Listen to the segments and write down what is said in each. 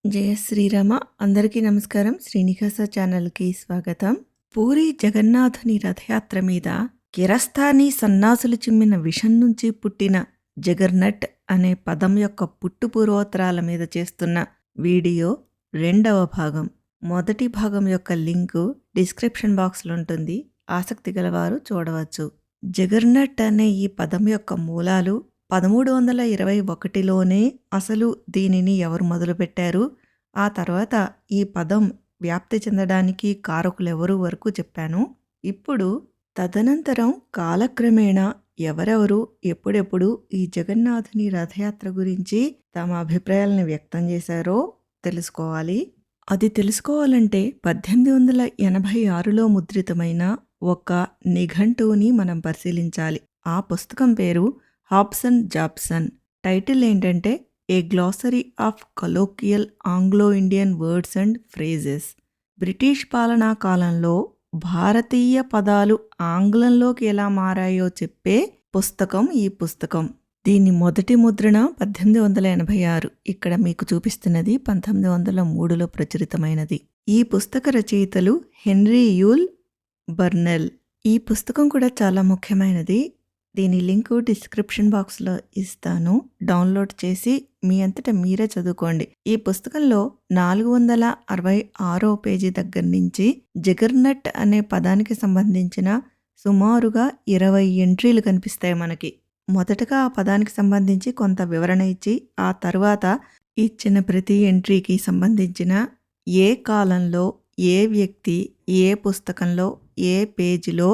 జయ శ్రీరామ. అందరికీ నమస్కారం. శ్రీనివాస ఛానల్కి స్వాగతం. పూరి జగన్నాథుని రథయాత్ర మీద కిరస్తాని సన్నాసులు చిమ్మిన విషం నుంచి పుట్టిన జగర్నట్ అనే పదం యొక్క పుట్టుపూర్వోత్తరాల మీద చేస్తున్న వీడియో రెండవ భాగం. మొదటి భాగం యొక్క లింకు డిస్క్రిప్షన్ బాక్స్లో ఉంటుంది. ఆసక్తి గలవారు చూడవచ్చు. జగర్నట్ అనే ఈ పదం యొక్క మూలాలు 1321లోనే అసలు దీనిని ఎవరు మొదలుపెట్టారు, ఆ తర్వాత ఈ పదం వ్యాప్తి చెందడానికి కారకులెవరు వరకు చెప్పాను. ఇప్పుడు తదనంతరం కాలక్రమేణా ఎవరెవరు ఎప్పుడెప్పుడు ఈ జగన్నాథుని రథయాత్ర గురించి తమ అభిప్రాయాలను వ్యక్తం చేశారో తెలుసుకోవాలి. అది తెలుసుకోవాలంటే 1886లో ముద్రితమైన ఒక నిఘంటువుని మనం పరిశీలించాలి. ఆ పుస్తకం పేరు హాబ్సన్ జాబ్సన్. టైటిల్ ఏంటంటే a glossary of colloquial Anglo Indian words and phrases. British పాలనా కాలంలో భారతీయ పదాలు ఆంగ్లంలోకి ఎలా మారాయో చెప్పే పుస్తకం ఈ పుస్తకం. దీని మొదటి ముద్రణ 1886. ఇక్కడ మీకు చూపిస్తున్నది 1903లో ప్రచురితమైనది. ఈ పుస్తక రచయితలు హెన్రీ యూల్ బర్నెల్. ఈ పుస్తకం కూడా చాలా ముఖ్యమైనది. దీని లింకు డిస్క్రిప్షన్ బాక్స్లో ఇస్తాను. డౌన్లోడ్ చేసి మీ అంతటా మీరే చదువుకోండి. ఈ పుస్తకంలో 466 పేజీ దగ్గర నుంచి జగర్నట్ అనే పదానికి సంబంధించిన సుమారుగా 20 ఎంట్రీలు కనిపిస్తాయి మనకి. మొదటగా ఆ పదానికి సంబంధించి కొంత వివరణ ఇచ్చి, ఆ తర్వాత ఇచ్చిన ప్రతి ఎంట్రీకి సంబంధించిన ఏ కాలంలో ఏ వ్యక్తి ఏ పుస్తకంలో ఏ పేజీలో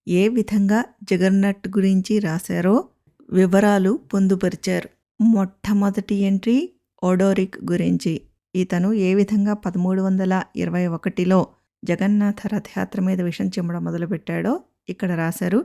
ఏ విధంగా జగర్నట్ గురించి రాశారో వివరాలు పొందుపరిచారు. మొట్టమొదటి ఎంట్రీ ఓడోరిక్ గురించి. ఇతను ఏ విధంగా 1321లో జగన్నాథ రథయాత్ర మీద విషం చిమ్మడం మొదలుపెట్టాడో ఇక్కడ రాశారు.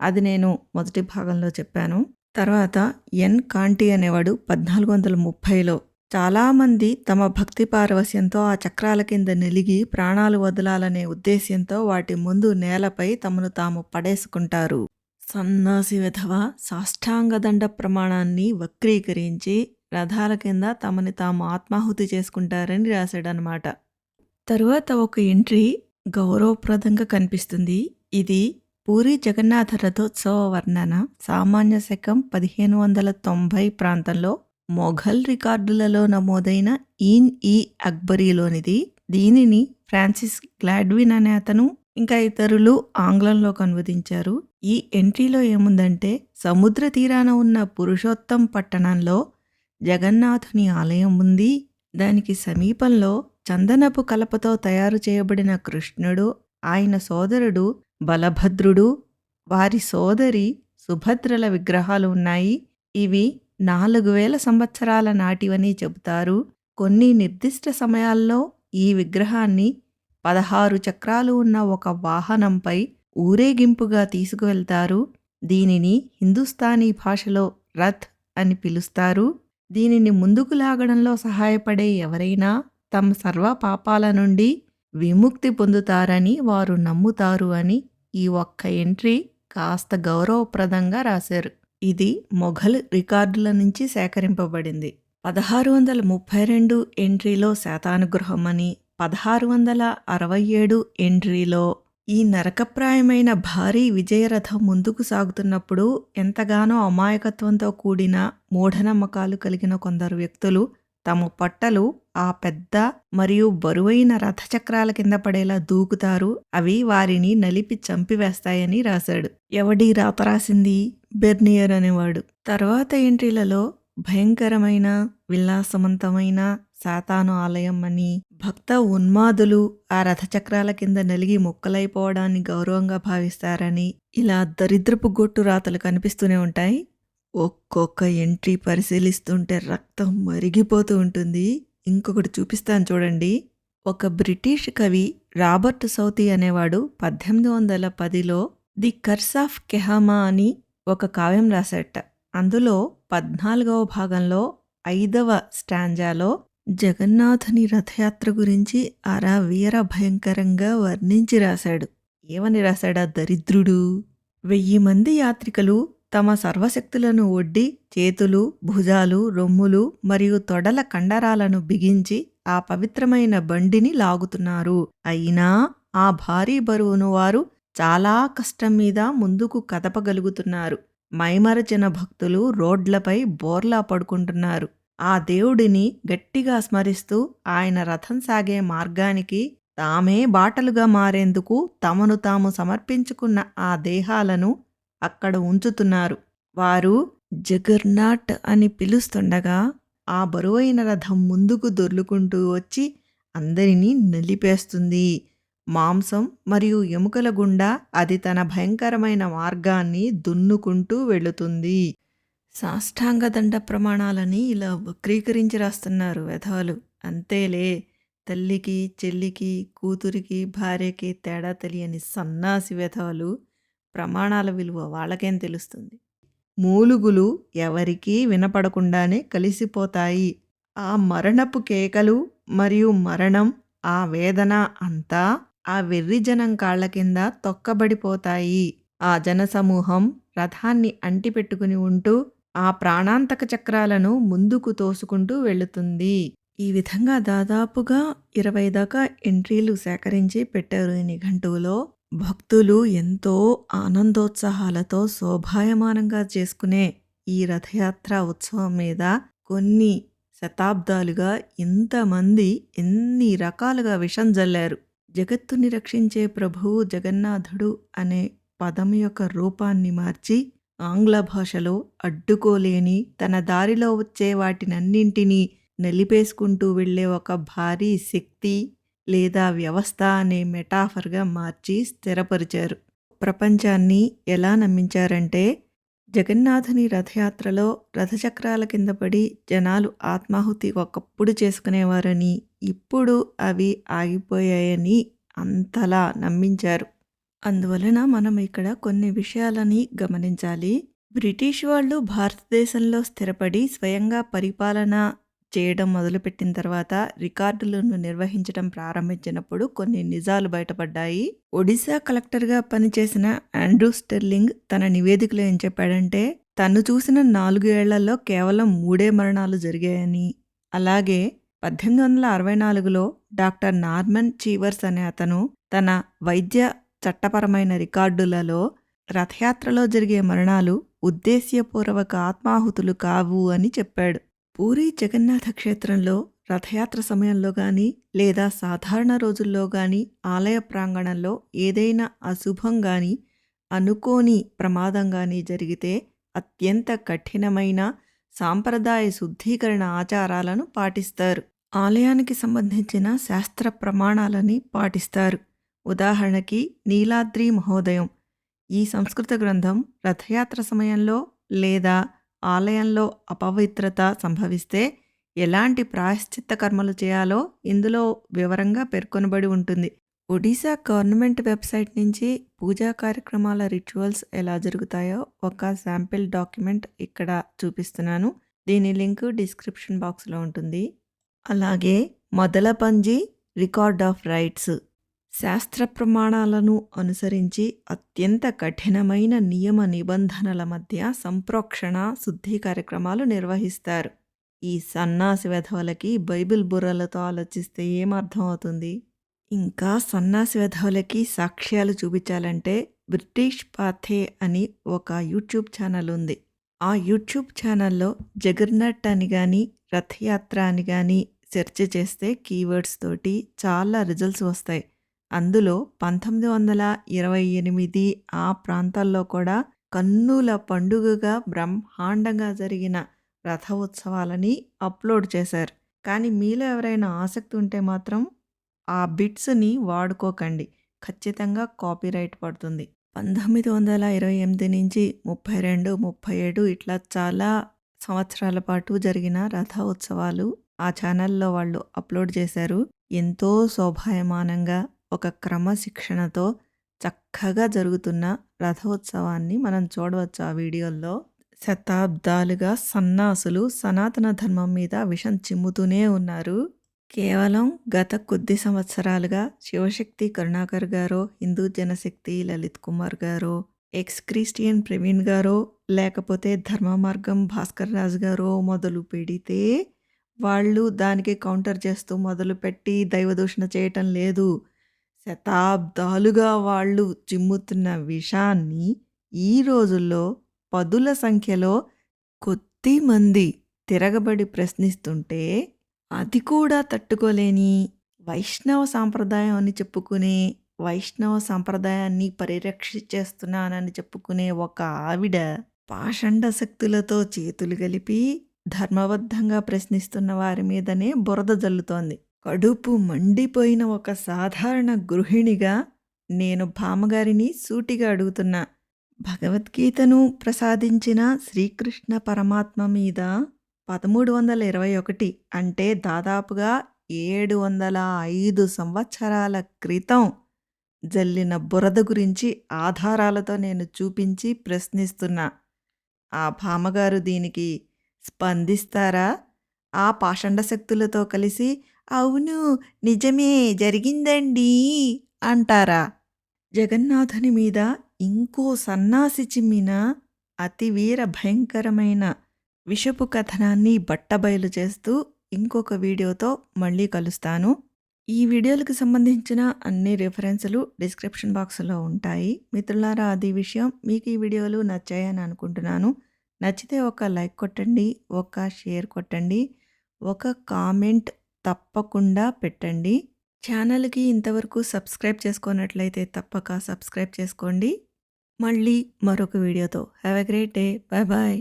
అది నేను మొదటి భాగంలో చెప్పాను. తర్వాత ఎన్ కాంటి అనేవాడు 1430లో చాలామంది తమ భక్తి పారవస్యంతో ఆ చక్రాల కింద నిలిగి ప్రాణాలు వదలాలనే ఉద్దేశ్యంతో వాటి ముందు నేలపై తమను తాము పడేసుకుంటారు. సన్నాసి విధవ సాష్టాంగదండ ప్రమాణాన్ని వక్రీకరించి రథాల కింద తమని తాము ఆత్మాహుతి చేసుకుంటారని రాశాడనమాట. తరువాత ఒక ఎంట్రీ గౌరవప్రదంగా కనిపిస్తుంది. ఇది పూరి జగన్నాథ రథోత్సవ వర్ణన. సామాన్య శకం 1590 ప్రాంతంలో మొఘల్ రికార్డులలో నమోదైన ఈన్ అక్బరీలోనిది. దీనిని ఫ్రాన్సిస్ గ్లాడ్విన్ అనే అతను ఇంకా ఇతరులు ఆంగ్లంలోకి అనువదించారు. ఈ ఎంట్రీలో ఏముందంటే, సముద్ర తీరాన ఉన్న పురుషోత్తం పట్టణంలో జగన్నాథుని ఆలయం ఉంది. దానికి సమీపంలో చందనపు కలపతో తయారు చేయబడిన కృష్ణుడు, ఆయన సోదరుడు బలభద్రుడు, వారి సోదరి సుభద్రల విగ్రహాలు ఉన్నాయి. ఇవి 4000 సంవత్సరాల నాటివని చెబుతారు. కొన్ని నిర్దిష్ట సమయాల్లో ఈ విగ్రహాన్ని 16 చక్రాలు ఉన్న ఒక వాహనంపై ఊరేగింపుగా తీసుకువెళ్తారు. దీనిని హిందుస్థానీ భాషలో రథ్ అని పిలుస్తారు. దీనిని ముందుకు లాగడంలో సహాయపడే ఎవరైనా తమ సర్వ పాపాల నుండి విముక్తి పొందుతారని వారు నమ్ముతారు అని ఈ ఒక్క ఎంట్రీ కాస్త గౌరవప్రదంగా రాశారు. ఇది మొఘల్ రికార్డుల నుంచి సేకరింపబడింది. 1632 ఎంట్రీలో శాతానుగ్రహం అని, 1667 ఎంట్రీలో ఈ నరకప్రాయమైన భారీ విజయరథం ముందుకు సాగుతున్నప్పుడు ఎంతగానో అమాయకత్వంతో కూడిన మూఢనమ్మకాలు కలిగిన కొందరు వ్యక్తులు తమ పట్టలు ఆ పెద్ద మరియు బరువైన రథచక్రాల కింద పడేలా దూకుతారు. అవి వారిని నలిపి చంపివేస్తాయని రాశాడు. ఎవడి రాత రాసింది? బెర్నియర్ అనేవాడు. తర్వాత ఎంట్రీలలో భయంకరమైన విలాసవంతమైన సాతాను ఆలయం అని, భక్త ఉన్మాదులు ఆ రథచక్రాల కింద నలిగి ముక్కలైపోవడాన్ని గౌరవంగా భావిస్తారని, ఇలా దరిద్రపు గొట్టు రాతలు కనిపిస్తూనే ఉంటాయి. ఒక్కొక్క ఎంట్రీ పరిశీలిస్తుంటే రక్తం మరిగిపోతూ ఉంటుంది. ఇంకొకటి చూపిస్తాను చూడండి. ఒక బ్రిటిష్ కవి రాబర్ట్ సౌతీ అనేవాడు 1810లో ది కర్స్ ఆఫ్ కెహామా అని ఒక కావ్యం రాశాట. అందులో 14వ భాగంలో 5వ స్టాంజాలో జగన్నాథుని రథయాత్ర గురించి వీర భయంకరంగా వర్ణించి రాశాడు. ఏమని రాశాడా దరిద్రుడు? 1000 మంది యాత్రికులు తమ సర్వశక్తులను ఒడ్డి చేతులు, భుజాలు, రొమ్ములు మరియు తొడల కండరాలను బిగించి ఆ పవిత్రమైన బండిని లాగుతున్నారు. అయినా ఆ భారీ బరువును వారు చాలా కష్టం మీద ముందుకు కదపగలుగుతున్నారు. మైమరచిన భక్తులు రోడ్లపై బోర్లా పడుకుంటున్నారు. ఆ దేవుడిని గట్టిగా స్మరిస్తూ ఆయన రథం సాగే మార్గానికి తామే బాటలుగా మారేందుకు తమను తాము సమర్పించుకున్న ఆ దేహాలను అక్కడ ఉంచుతున్నారు. వారు జగర్నాట్ అని పిలుస్తుండగా ఆ బరువైన రథం ముందుకు దొర్లుకుంటూ వచ్చి అందరినీ నలిపేస్తుంది. మాంసం మరియు ఎముకల గుండా అది తన భయంకరమైన మార్గాన్ని దున్నుకుంటూ వెళుతుంది. సాష్టాంగ దండ ప్రమాణాలని ఇలా వక్రీకరించి రాస్తున్నారు వెధవలు. అంతేలే, తల్లికి, చెల్లికి, కూతురికి, భార్యకి తేడా తెలియని సన్నాసి వెధవలు. ప్రమాణాల విలువ వాళ్ళకేం తెలుస్తుంది? మూలుగులు ఎవరికీ వినపడకుండానే కలిసిపోతాయి. ఆ మరణపు కేకలు మరియు మరణం, ఆ వేదన అంతా ఆ వెర్రి జనం కాళ్ల కింద తొక్కబడిపోతాయి. ఆ జనసమూహం రథాన్ని అంటిపెట్టుకుని ఉంటూ ఆ ప్రాణాంతక చక్రాలను ముందుకు తోసుకుంటూ వెళుతుంది. ఈ విధంగా దాదాపుగా 20 దాకా ఎంట్రీలు సేకరించి పెట్టారు ఈ నిఘంటువులో. భక్తులు ఎంతో ఆనందోత్సాహాలతో శోభాయమానంగా చేసుకునే ఈ రథయాత్ర ఉత్సవం మీద కొన్ని శతాబ్దాలుగా ఇంతమంది ఎన్ని రకాలుగా విషం జల్లారు. జగత్తుని రక్షించే ప్రభువు జగన్నాథుడు అనే పదం యొక్క రూపాన్ని మార్చి ఆంగ్ల భాషలో అడ్డుకోలేని తన దారిలో వచ్చే వాటినన్నింటినీ నలిపేసుకుంటూ వెళ్లే ఒక భారీ శక్తి లేదా వ్యవస్థ అనే మెటాఫర్గా మార్చి స్థిరపరిచారు. ప్రపంచాన్ని ఎలా నమ్మించారంటే జగన్నాథుని రథయాత్రలో రథచక్రాల కింద పడి జనాలు ఆత్మాహుతి ఒకప్పుడు చేసుకునేవారని, ఇప్పుడు అవి ఆగిపోయాయని అంతలా నమ్మించారు. అందువలన మనం ఇక్కడ కొన్ని విషయాలని గమనించాలి. బ్రిటిష్ వాళ్ళు భారతదేశంలో స్థిరపడి స్వయంగా పరిపాలన చేయడం మొదలుపెట్టిన తర్వాత రికార్డులను నిర్వహించడం ప్రారంభించినప్పుడు కొన్ని నిజాలు బయటపడ్డాయి. ఒడిశా కలెక్టర్గా పనిచేసిన ఆండ్రూ స్టెర్లింగ్ తన నివేదికలో ఏం చెప్పాడంటే, తను చూసిన 4 ఏళ్లలో కేవలం 3 మరణాలు జరిగాయని, అలాగే 1864లో డాక్టర్ నార్మన్ చీవర్స్ అనే అతను తన వైద్య చట్టపరమైన రికార్డులలో రథయాత్రలో జరిగే మరణాలు ఉద్దేశ్యపూర్వక ఆత్మాహుతులు కావు అని చెప్పాడు. పూరీ జగన్నాథ క్షేత్రంలో రథయాత్ర సమయంలో కానీ లేదా సాధారణ రోజుల్లో కానీ ఆలయ ప్రాంగణంలో ఏదైనా అశుభం కానీ అనుకోని ప్రమాదం కానీ జరిగితే అత్యంత కఠినమైన సాంప్రదాయ శుద్ధీకరణ ఆచారాలను పాటిస్తారు. ఆలయానికి సంబంధించిన శాస్త్ర ప్రమాణాలని పాటిస్తారు. ఉదాహరణకి నీలాద్రి మహోదయం. ఈ సంస్కృత గ్రంథం రథయాత్ర సమయంలో లేదా ఆలయంలో అపవిత్రత సంభవిస్తే ఎలాంటి ప్రాయశ్చిత్త కర్మలు చేయాలో ఇందులో వివరంగా పేర్కొనబడి ఉంటుంది. ఒడిశా గవర్నమెంట్ వెబ్సైట్ నుంచి పూజా కార్యక్రమాల రిచువల్స్ ఎలా జరుగుతాయో ఒక శాంపిల్ డాక్యుమెంట్ ఇక్కడ చూపిస్తున్నాను. దీని లింక్ డిస్క్రిప్షన్ బాక్స్లో ఉంటుంది. అలాగే మొదలపంజి రికార్డ్ ఆఫ్ రైట్స్ శాస్త్ర ప్రమాణాలను అనుసరించి అత్యంత కఠినమైన నియమ నిబంధనల మధ్య సంప్రోక్షణ శుద్ధి కార్యక్రమాలు నిర్వహిస్తారు. ఈ సన్నాసి వెధవలకి బైబిల్ బుర్రలతో ఆలోచిస్తే ఏమర్థం అవుతుంది? ఇంకా సన్నాసి వెధవలకి సాక్ష్యాలు చూపించాలంటే బ్రిటిష్ పాథే అని ఒక యూట్యూబ్ ఛానల్ ఉంది. ఆ యూట్యూబ్ ఛానల్లో జగర్నట్ అని కానీ రథయాత్ర అని కానీ సెర్చ్ చేస్తే కీవర్డ్స్ తోటి చాలా రిజల్ట్స్ వస్తాయి. అందులో 1928 ఆ ప్రాంతాల్లో కూడా కన్నుల పండుగగా బ్రహ్మాండంగా జరిగిన రథ ఉత్సవాలని అప్లోడ్ చేశారు. కానీ మీలో ఎవరైనా ఆసక్తి ఉంటే మాత్రం ఆ బిట్స్ని వాడుకోకండి, ఖచ్చితంగా కాపీరైట్ పడుతుంది. 1928 నుంచి 32, 37 ఇట్లా చాలా సంవత్సరాల పాటు జరిగిన రథ ఉత్సవాలు ఆ ఛానల్లో వాళ్ళు అప్లోడ్ చేశారు. ఎంతో శోభాయమానంగా ఒక క్రమశిక్షణతో చక్కగా జరుగుతున్న రథోత్సవాన్ని మనం చూడవచ్చు ఆ వీడియోల్లో. శతాబ్దాలుగా సన్నాసులు సనాతన ధర్మం మీద విషం చిమ్ముతూనే ఉన్నారు. కేవలం గత కొద్ది సంవత్సరాలుగా శివశక్తి కరుణాకర్ గారో, హిందూ జనశక్తి లలిత్ కుమార్ గారో, ఎక్స్ క్రిస్టియన్ ప్రవీణ్ గారో, లేకపోతే ధర్మ మార్గం భాస్కర్ రాజు గారో మొదలుపెడితే, వాళ్ళు దానికి కౌంటర్ చేస్తూ మొదలుపెట్టి దైవదూషణ చేయటం లేదు. శతాబ్దాలుగా వాళ్ళు చిమ్ముతున్న విషాన్ని ఈ రోజుల్లో పదుల సంఖ్యలో కొద్దిమంది తిరగబడి ప్రశ్నిస్తుంటే, అది కూడా తట్టుకోలేని వైష్ణవ సాంప్రదాయం అని చెప్పుకునే, వైష్ణవ సాంప్రదాయాన్ని పరిరక్షించేస్తున్నానని చెప్పుకునే ఒక ఆవిడ పాషండ శక్తులతో చేతులు కలిపి ధర్మబద్ధంగా ప్రశ్నిస్తున్న వారి మీదనే బురద జల్లుతోంది. కడుపు మండిపోయిన ఒక సాధారణ గృహిణిగా నేను భామగారిని సూటిగా అడుగుతున్నా. భగవద్గీతను ప్రసాదించిన శ్రీకృష్ణ పరమాత్మ మీద 1321 అంటే దాదాపుగా 705 సంవత్సరాల క్రితం జల్లిన బురద గురించి ఆధారాలతో నేను చూపించి ప్రశ్నిస్తున్నా. ఆ భామగారు దీనికి స్పందిస్తారా? ఆ పాషండ శక్తులతో కలిసి అవును నిజమే జరిగిందండి అంటారా? జగన్నాథుని మీద ఇంకో సన్నాసి చిమ్మిన అతివీర భయంకరమైన విషపు కథనాన్ని బట్టబయలు చేస్తూ ఇంకొక వీడియోతో మళ్ళీ కలుస్తాను. ఈ వీడియోలకు సంబంధించిన అన్ని రిఫరెన్సులు డిస్క్రిప్షన్ బాక్స్లో ఉంటాయి. మిత్రులారా, అది విషయం మీకు ఈ వీడియోలు నచ్చాయని అనుకుంటున్నాను. నచ్చితే ఒక లైక్ కొట్టండి, ఒక షేర్ కొట్టండి, ఒక కామెంట్ తప్పకుండా పెట్టండి. ఛానల్కి ఇంతవరకు సబ్స్క్రైబ్ చేసుకున్నట్లయితే తప్పక సబ్స్క్రైబ్ చేసుకోండి. మళ్ళీ మరొక వీడియోతో have a great day. Bye bye.